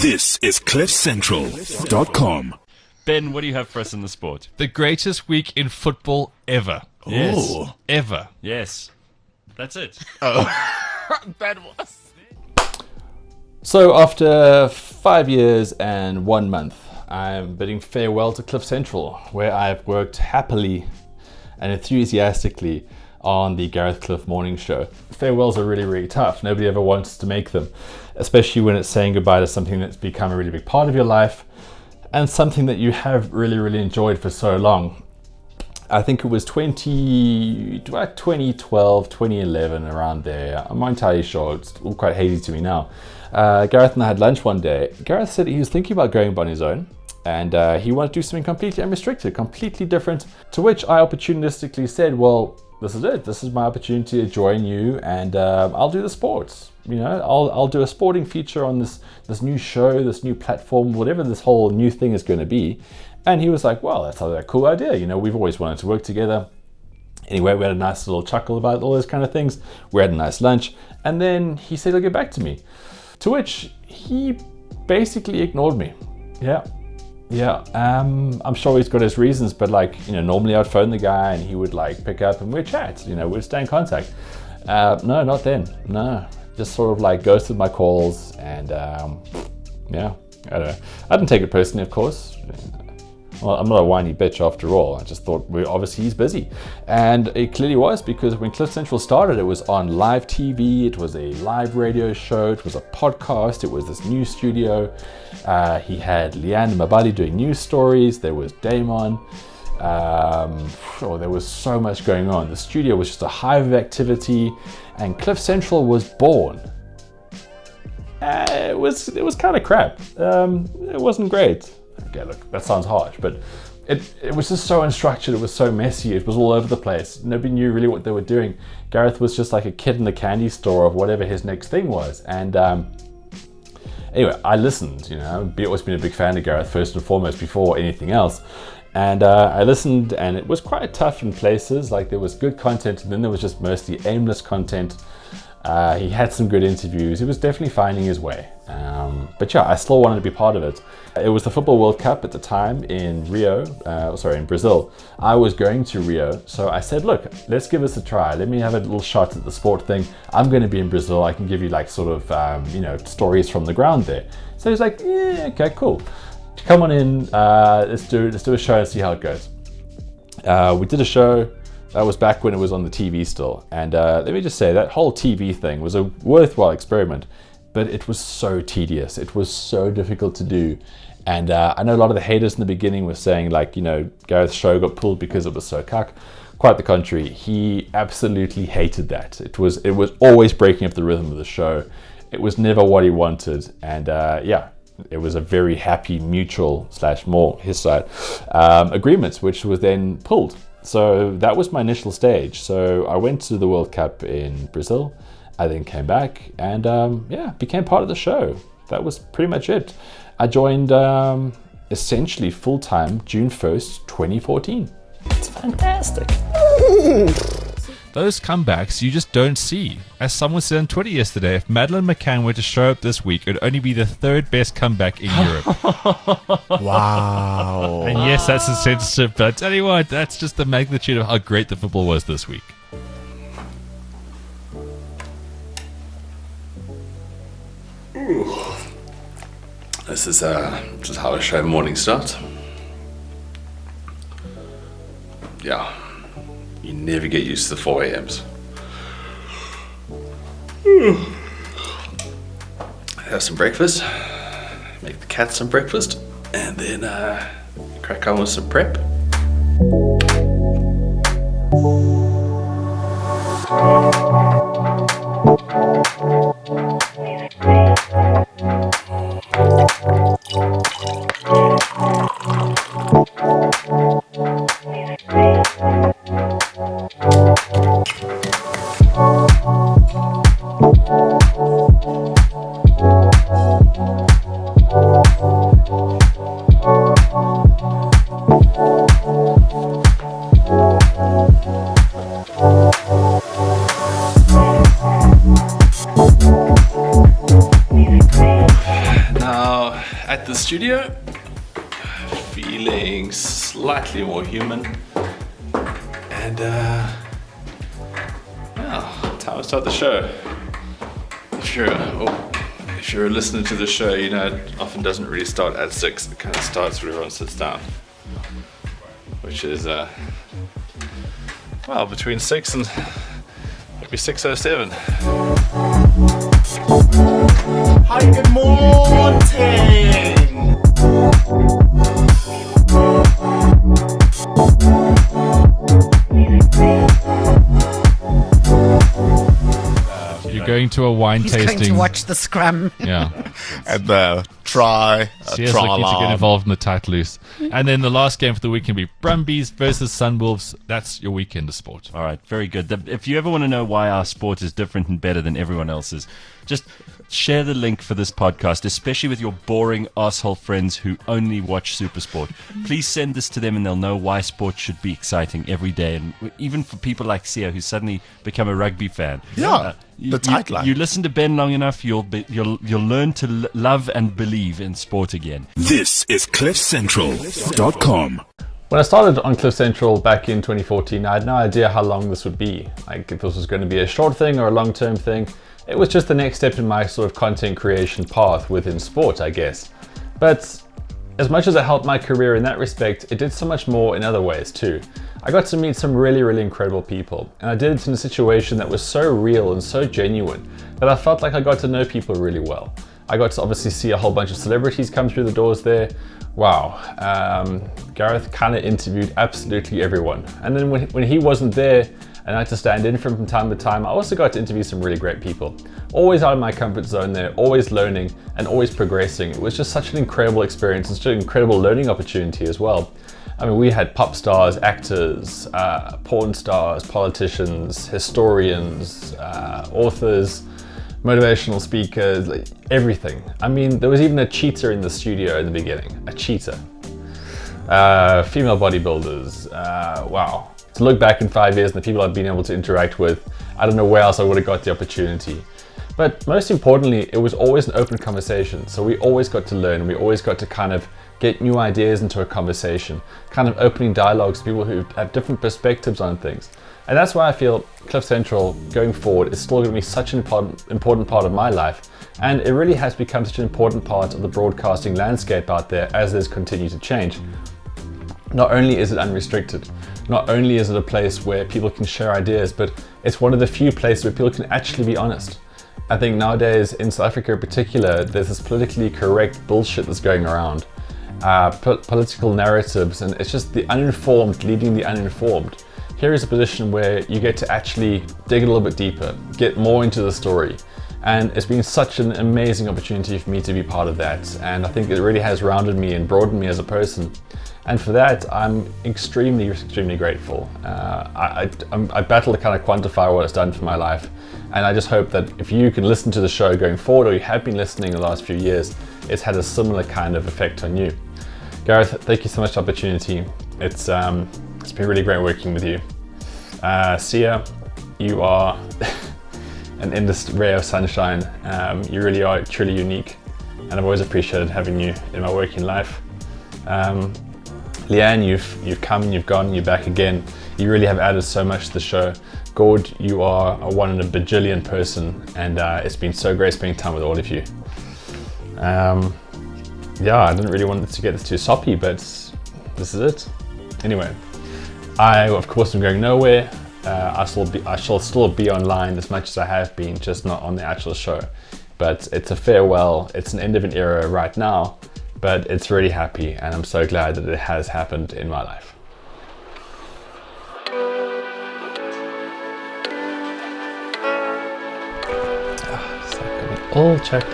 This is CliffCentral.com. Ben, what do you have for us in the sport? The greatest week in football ever. Yes. Oh. Ever. Yes. That's it. That was. So after 5 years and 1 month, I'm bidding farewell to CliffCentral, where I've worked happily and enthusiastically on the Gareth Cliff Morning Show. Farewells are really, really tough. Nobody ever wants to make them, especially when it's saying goodbye to something that's become a really big part of your life and something that you have really, really enjoyed for so long. I think it was 2012, 2011, around there. I'm not entirely sure. It's all quite hazy to me now. Gareth and I had lunch one day. Gareth said he was thinking about going on his own, and he wanted to do something completely unrestricted, completely different, to which I opportunistically said, well, this is it. This is my opportunity to join you, and I'll do the sports. You know, I'll do a sporting feature on this new show, this new platform, whatever this whole new thing is going to be. And he was like, well, that's a cool idea. You know, we've always wanted to work together. Anyway, we had a nice little chuckle about all those kind of things. We had a nice lunch. And then he said he'll get back to me. To which he basically ignored me. Yeah. I'm sure he's got his reasons, but normally I'd phone the guy and he would pick up and we'd chat, we'd stay in contact. No, not then. No, just sort of ghosted my calls and I don't know. I didn't take it personally, of course. Well, I'm not a whiny bitch after all. I just thought, obviously he's busy. And it clearly was, because when CliffCentral started, it was on live TV, it was a live radio show, it was a podcast, it was this new studio. He had Leanne Mabali doing news stories, there was Damon. There was so much going on. The studio was just a hive of activity, and CliffCentral was born. It was kind of crap. It wasn't great. Okay, look, that sounds harsh, but it was just so unstructured, it was so messy, it was all over the place. Nobody knew really what they were doing. Gareth was just like a kid in the candy store of whatever his next thing was. And anyway, I listened, I've always been a big fan of Gareth, first and foremost, before anything else. And I listened, and it was quite tough in places. There was good content, and then there was just mostly aimless content. He had some good interviews. He was definitely finding his way. But yeah, I still wanted to be part of it. It was the Football World Cup at the time in in Brazil. I was going to Rio, so I said, look, let's give this a try. Let me have a little shot at the sport thing. I'm going to be in Brazil. I can give you stories from the ground there. So he's like, yeah, okay, cool. Come on in. Let's do a show and see how it goes. We did a show. That was back when it was on the TV still. And let me just say, that whole TV thing was a worthwhile experiment, but it was so tedious. It was so difficult to do. And I know a lot of the haters in the beginning were saying Gareth's show got pulled because it was so cuck. Quite the contrary. He absolutely hated that. It was always breaking up the rhythm of the show. It was never what he wanted. And it was a very happy mutual / more his side agreements, which was then pulled. So that was my initial stage. So I went to the World Cup in Brazil. I then came back and became part of the show. That was pretty much it. I joined essentially full-time June 1st, 2014. It's fantastic. Those comebacks you just don't see. As someone said on Twitter yesterday, if Madeleine McCann were to show up this week, it would only be the third best comeback in Europe. Wow. And yes, that's insensitive, but I tell you what, that's just the magnitude of how great the football was this week. This is just how a show morning starts. Yeah, you never get used to the 4 a.m.s. Have some breakfast, make the cat some breakfast, and then crack on with some prep. now at the studio, feeling slightly more human. And time to start the show. If you're a listener to the show, you know it often doesn't really start at 6. It kind of starts when everyone sits down, which is between 6 and maybe 6:07. Hi, good morning. You're going to a wine He's tasting. going to watch the scrum. Yeah. And try Sia's looking to get involved in the tight loose. And then the last game for the weekend will be Brumbies versus Sunwolves. That's your weekend of sport. All right, very good. If you ever want to know why our sport is different and better than everyone else's, just share the link for this podcast, especially with your boring asshole friends who only watch Supersport. Please send this to them and they'll know why sport should be exciting every day. And even for people like Sia who's suddenly become a rugby fan. Yeah, the tight line. You listen to Ben long enough, you'll learn to love and believe in sport again. This is CliffCentral.com. When I started on Cliff Central back in 2014, I had no idea how long this would be. Like if this was going to be a short thing or a long-term thing. It was just the next step in my sort of content creation path within sport, I guess. But as much as it helped my career in that respect, it did so much more in other ways too. I got to meet some really, really incredible people, and I did it in a situation that was so real and so genuine that I felt like I got to know people really well. I got to obviously see a whole bunch of celebrities come through the doors there. Wow, Gareth kind of interviewed absolutely everyone. And then when he wasn't there, and I had to stand in for him from time to time, I also got to interview some really great people. Always out of my comfort zone there, always learning and always progressing. It was just such an incredible experience and such an incredible learning opportunity as well. I mean, we had pop stars, actors, porn stars, politicians, historians, authors, motivational speakers, like everything. I mean, there was even a cheater in the studio in the beginning, a cheater. Female bodybuilders, wow. To look back in 5 years and the people I've been able to interact with, I don't know where else I would have got the opportunity. But most importantly, it was always an open conversation. So we always got to learn, we always got to kind of get new ideas into a conversation, kind of opening dialogues to people who have different perspectives on things. And that's why I feel Cliff Central going forward is still going to be such an important part of my life. And it really has become such an important part of the broadcasting landscape out there as there's continued to change. Not only is it unrestricted, not only is it a place where people can share ideas, but it's one of the few places where people can actually be honest. I think nowadays in South Africa in particular, there's this politically correct bullshit that's going around. Political narratives, and it's just the uninformed leading the uninformed. Here is a position where you get to actually dig a little bit deeper, get more into the story. And it's been such an amazing opportunity for me to be part of that. And I think it really has rounded me and broadened me as a person. And for that, I'm extremely, extremely grateful. I battle to kind of quantify what it's done for my life. And I just hope that if you can listen to the show going forward, or you have been listening the last few years, it's had a similar kind of effect on you. Gareth, thank you so much for the opportunity. It's been really great working with you. Sia, you are an endless ray of sunshine. You really are truly unique. And I've always appreciated having you in my working life. Leanne, you've come and you've gone and you're back again. You really have added so much to the show. Gord, you are a one in a bajillion person, and it's been so great spending time with all of you. Yeah, I didn't really want it to get too soppy, but this is it. Anyway, I of course am going nowhere. I shall still be online as much as I have been, just not on the actual show. But it's a farewell. It's an end of an era right now. But it's really happy, and I'm so glad that it has happened in my life. So got it all checked